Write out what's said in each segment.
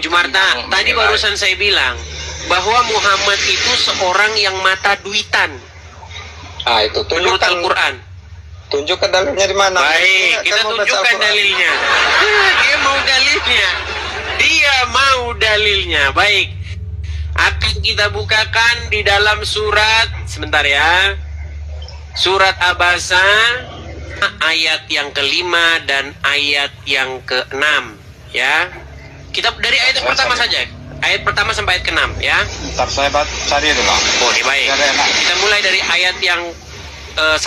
Jumarta, tadi barusan saya bilang bahwa Muhammad itu seorang yang mata duitan. Ah, itu menurut Al-Quran. Tunjukkan dalilnya di mana? Baik, kita tunjukkan dalilnya. Dia mau dalilnya. Dia mau dalilnya. Baik. Akan kita bukakan di dalam surat, sebentar ya. Surat Abasa ayat yang ke-5 dan ayat yang ke-6 ya. Kita dari ayat yang pertama saja. Ayat pertama sampai ayat ke-6 ya. Ntar saya cari dulu. Oke, baik. Kita mulai dari ayat yang 1.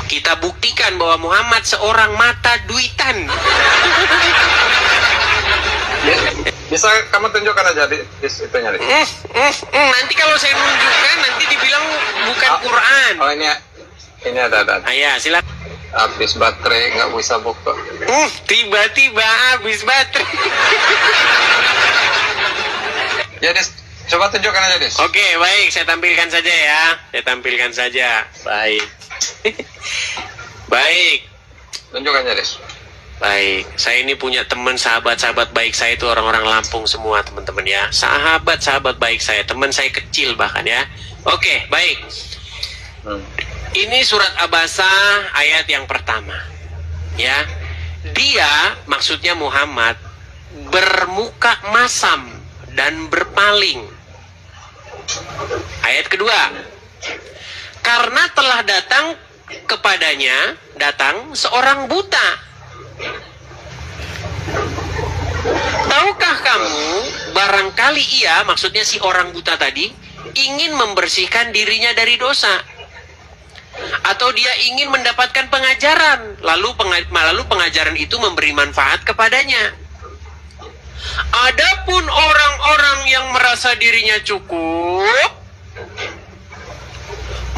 Kita buktikan bahwa Muhammad seorang mata duitan. Bisa kamu tunjukkan aja di itunya. Nanti kalau saya nunjukkan nanti dibilang bukan Quran. Oh ini ada. Ya, silakan. Habis baterai nggak bisa buka. Tiba-tiba habis baterai. Ya Des, coba tunjukkan aja Des. Oke, baik, saya tampilkan saja ya. Saya tampilkan saja. Baik. Baik. Tunjukkan aja Des. Baik, saya ini punya teman sahabat-sahabat baik saya itu orang-orang Lampung semua teman-teman ya. Sahabat-sahabat baik saya, teman saya kecil bahkan ya. Oke, baik. Ini surat Abasa ayat yang pertama. Ya. Dia, maksudnya Muhammad, bermuka masam dan berpaling. Ayat kedua. Karena telah datang kepadanya, seorang buta. Tahukah kamu, barangkali ia, maksudnya si orang buta tadi, ingin membersihkan dirinya dari dosa, atau dia ingin mendapatkan pengajaran, lalu pengajaran itu memberi manfaat kepadanya. Adapun orang-orang yang merasa dirinya cukup,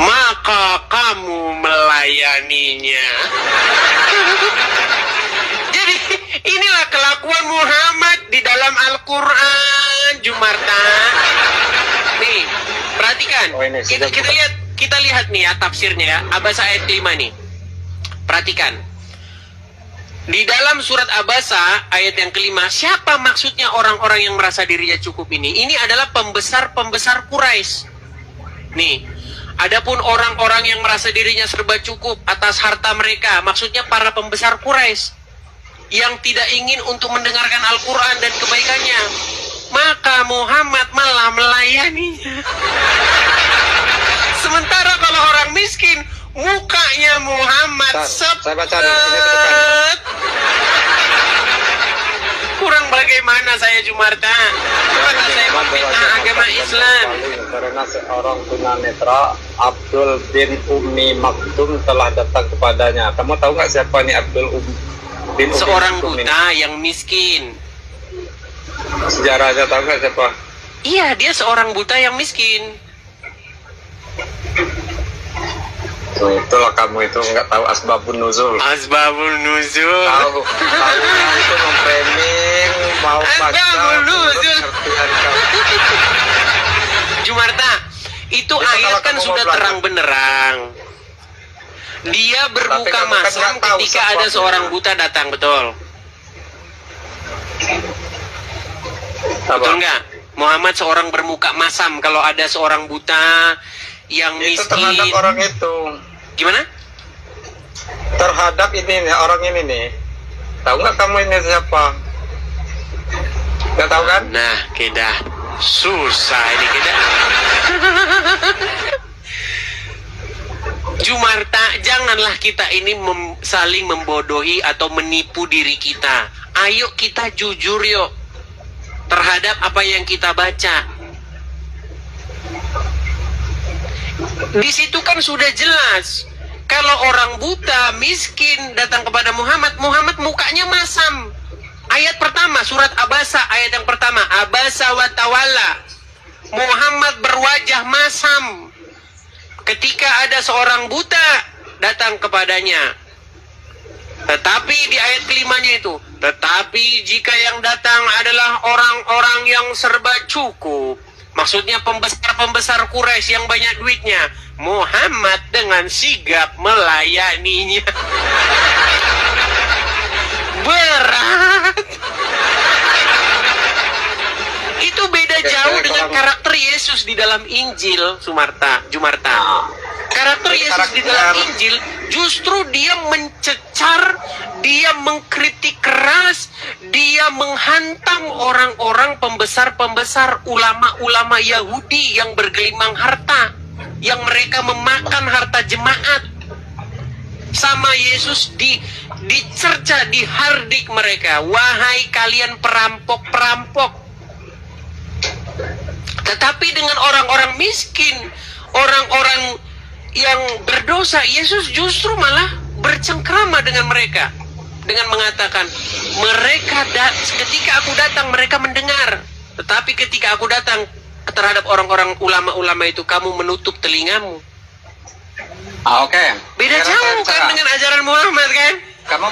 maka kamu melayaninya. Jadi inilah kelakuan Muhammad di dalam Al-Quran, Jumarta. Nih, perhatikan. Kita lihat nih ya tafsirnya ya. Abasa ayat 5 nih. Perhatikan. Di dalam surat Abasa ayat yang ke-5, siapa maksudnya orang-orang yang merasa dirinya cukup ini? Ini adalah pembesar-pembesar Quraisy. Nih, adapun orang-orang yang merasa dirinya serba cukup atas harta mereka, maksudnya para pembesar Quraisy yang tidak ingin untuk mendengarkan Al-Quran dan kebaikannya, maka Muhammad malah melayaninya. Sementara kalau orang miskin, mukanya Muhammad kurang bagaimana saya Jumarta? Gimana saya memfitnah agama Islam? Karena seorang tunanetra, Abdul bin Ummi Maktum telah datang kepadanya. Kamu tahu nggak siapa ini Abdul bin Ummi seorang Maktum buta ini? yang miskin. Sejarahnya tahu nggak siapa? Iya, dia seorang buta yang miskin. Itulah kamu itu nggak tahu asbabun nuzul. Asbabun nuzul. Tahu itu memframing mau baca. Asbabun nuzul. Jumarta, itu ayat kan sudah terang benderang. Dia bermuka masam ketika ada seorang buta datang, betul? Betul nggak? Muhammad seorang bermuka masam kalau ada seorang buta yang miskin. Itu terhadap orang itu. Gimana? Terhadap ini nih, orang ini nih. Tahu nggak kamu ini siapa? Nggak tahu kan? Nah, kita susah ini kita. Jumarta, janganlah kita ini saling membodohi atau menipu diri kita. Ayo kita jujur yuk terhadap apa yang kita baca. Di situ kan sudah jelas. Kalau orang buta, miskin datang kepada Muhammad, Muhammad mukanya masam. Ayat pertama, surat Abasa, ayat yang pertama. Abasa wa tawalla. Muhammad berwajah masam ketika ada seorang buta datang kepadanya. Tetapi di ayat kelimanya itu, tetapi jika yang datang adalah orang-orang yang serba cukup, maksudnya pembesar-pembesar Quraisy yang banyak duitnya, Muhammad dengan sigap melayaninya. Yesus di dalam Injil, Jumarta. Karakter Yesus di dalam Injil justru dia mencecar, dia mengkritik keras, dia menghantam orang-orang pembesar-pembesar, ulama-ulama Yahudi yang bergelimang harta, yang mereka memakan harta jemaat. Sama Yesus dicerca, dihardik mereka. Wahai kalian perampok-perampok. Tetapi dengan orang-orang miskin, orang-orang yang berdosa, Yesus justru malah bercengkrama dengan mereka. Dengan mengatakan, ketika aku datang mereka mendengar. Tetapi ketika aku datang terhadap orang-orang ulama-ulama itu, kamu menutup telingamu. Oke. Beda jauh kan dengan ajaran Muhammad kan? Kamu